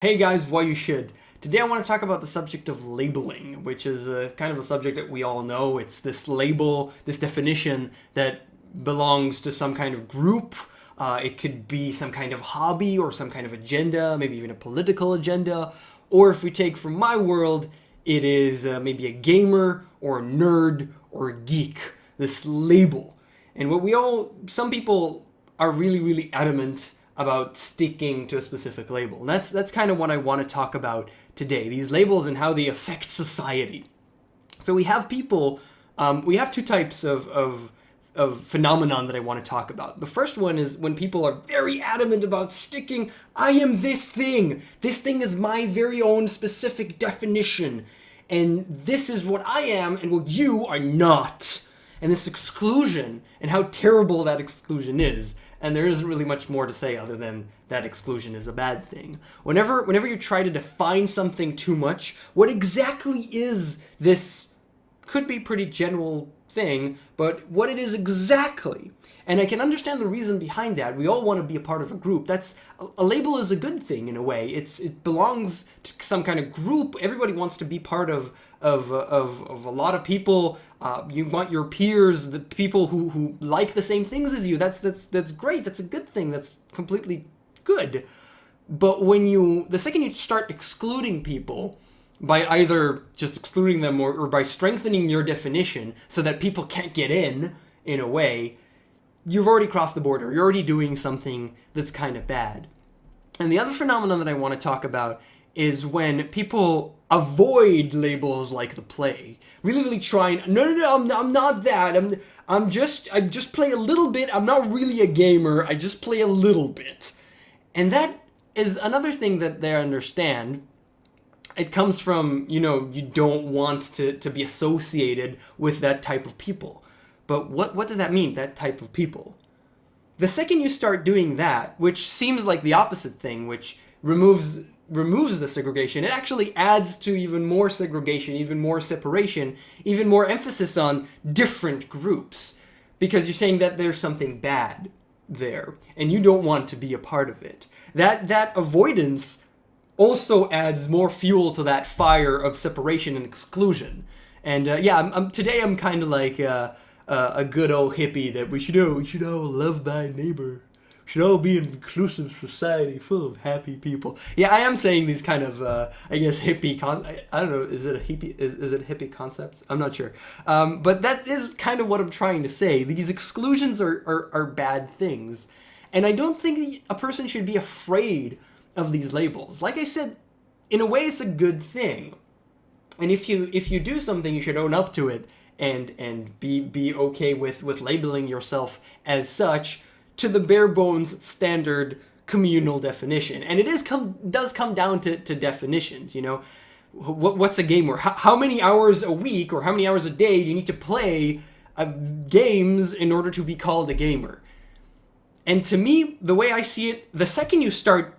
Hey guys, why you should. Today I want to talk about the subject of labeling, which is a kind of a subject that we all know. It's this label, this definition that belongs to some kind of group. It could be some kind of hobby or some kind of agenda, maybe even a political agenda. Or if we take from my world, it is maybe a gamer or a nerd or a geek. This label. And some people are really adamant about sticking to a specific label. And that's kind of what I want to talk about today. These labels and how they affect society. So we have people, we have two types of phenomenon that I want to talk about. The first one is when people are very adamant about sticking, I am this thing. This thing is my very own specific definition. And this is what I am and what you are not. And this exclusion and how terrible that exclusion is. And there isn't really much more to say other than that exclusion is a bad thing. Whenever you try to define something too much, what exactly is this could be pretty general thing, but what it is exactly. And I can understand the reason behind that. We all want to be a part of a group. A label is a good thing in a way. It belongs to some kind of group. Everybody wants to be part of a lot of people. You want your peers, the people who like the same things as you. That's great. That's a good thing. That's completely good. But the second you start excluding people by either just excluding them or by strengthening your definition so that people can't get in a way, you've already crossed the border. You're already doing something that's kind of bad. And the other phenomenon that I want to talk about is when people avoid labels like the plague. Really trying, no, I'm not that. I just play a little bit. I'm not really a gamer. I just play a little bit. And that is another thing that they understand. It comes from, you don't want to be associated with that type of people. But what does that mean, that type of people? The second you start doing that, which seems like the opposite thing, which removes the segregation, it actually adds to even more segregation, even more separation, even more emphasis on different groups. Because you're saying that there's something bad there, and you don't want to be a part of it. That avoidance also adds more fuel to that fire of separation and exclusion. And today I'm kind of like a good old hippie that we should all love thy neighbor. We should all be an inclusive society full of happy people. Yeah, I am saying these kind of, hippie I don't know, is it hippie concepts? I'm not sure. But that is kind of what I'm trying to say. These exclusions are bad things. And I don't think a person should be afraid of these labels. Like I said, in a way it's a good thing. And if you do something, you should own up to it and be okay with labeling yourself as such to the bare bones standard communal definition. And it does come down to definitions, what's a gamer? How many hours a week or how many hours a day do you need to play games in order to be called a gamer? And to me, the way I see it, the second you start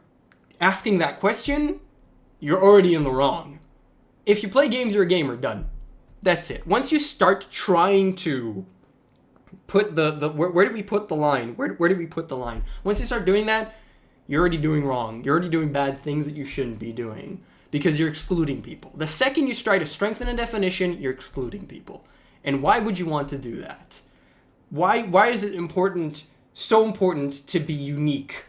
asking that question, you're already in the wrong. If you play games, you're a gamer, done. That's it. Once you start trying to put where do we put the line? Where do we put the line? Once you start doing that, you're already doing wrong. You're already doing bad things that you shouldn't be doing because you're excluding people. The second you try to strengthen a definition, you're excluding people. And why would you want to do that? Why is it so important to be unique?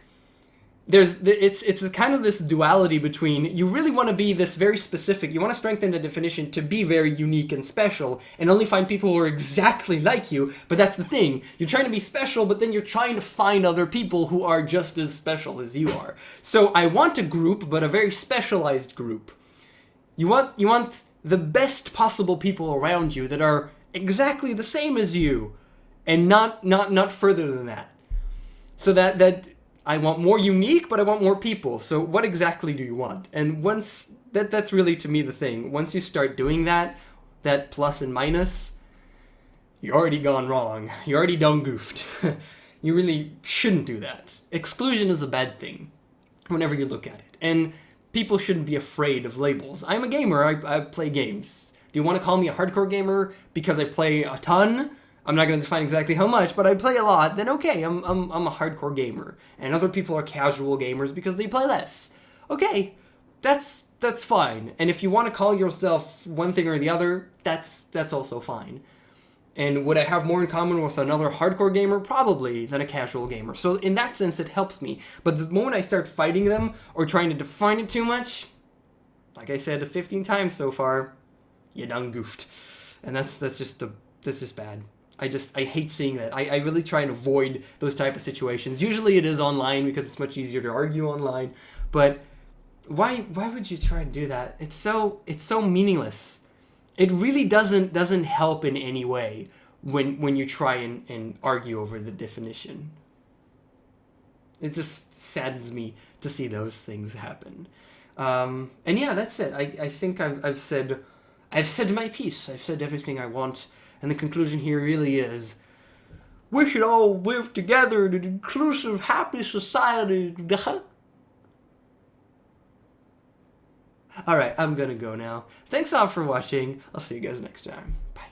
It's kind of this duality between you really want to be this very specific, you want to strengthen the definition to be very unique and special and only find people who are exactly like you, but that's the thing. You're trying to be special, but then you're trying to find other people who are just as special as you are. So I want a group, but a very specialized group. You want the best possible people around you that are exactly the same as you and not further than that. So that I want more unique, but I want more people. So what exactly do you want? And once that's really to me the thing. Once you start doing that plus and minus, you're already gone wrong. You're already done goofed. You really shouldn't do that. Exclusion is a bad thing whenever you look at it. And people shouldn't be afraid of labels. I'm a gamer. I play games. Do you want to call me a hardcore gamer because I play a ton? I'm not going to define exactly how much, but I play a lot, then okay, I'm a hardcore gamer. And other people are casual gamers because they play less. Okay, that's fine. And if you want to call yourself one thing or the other, that's also fine. And would I have more in common with another hardcore gamer? Probably, than a casual gamer. So in that sense, it helps me. But the moment I start fighting them or trying to define it too much, like I said 15 times so far, you done goofed. And that's just bad. I hate seeing that. I really try and avoid those type of situations. Usually it is online because it's much easier to argue online. But why would you try and do that? It's so meaningless. It really doesn't help in any way when you try and argue over the definition. It just saddens me to see those things happen. And yeah, that's it. I think I've said my piece. I've said everything I want. And the conclusion here really is, we should all live together in an inclusive, happy society. Alright, I'm gonna go now. Thanks all for watching. I'll see you guys next time. Bye.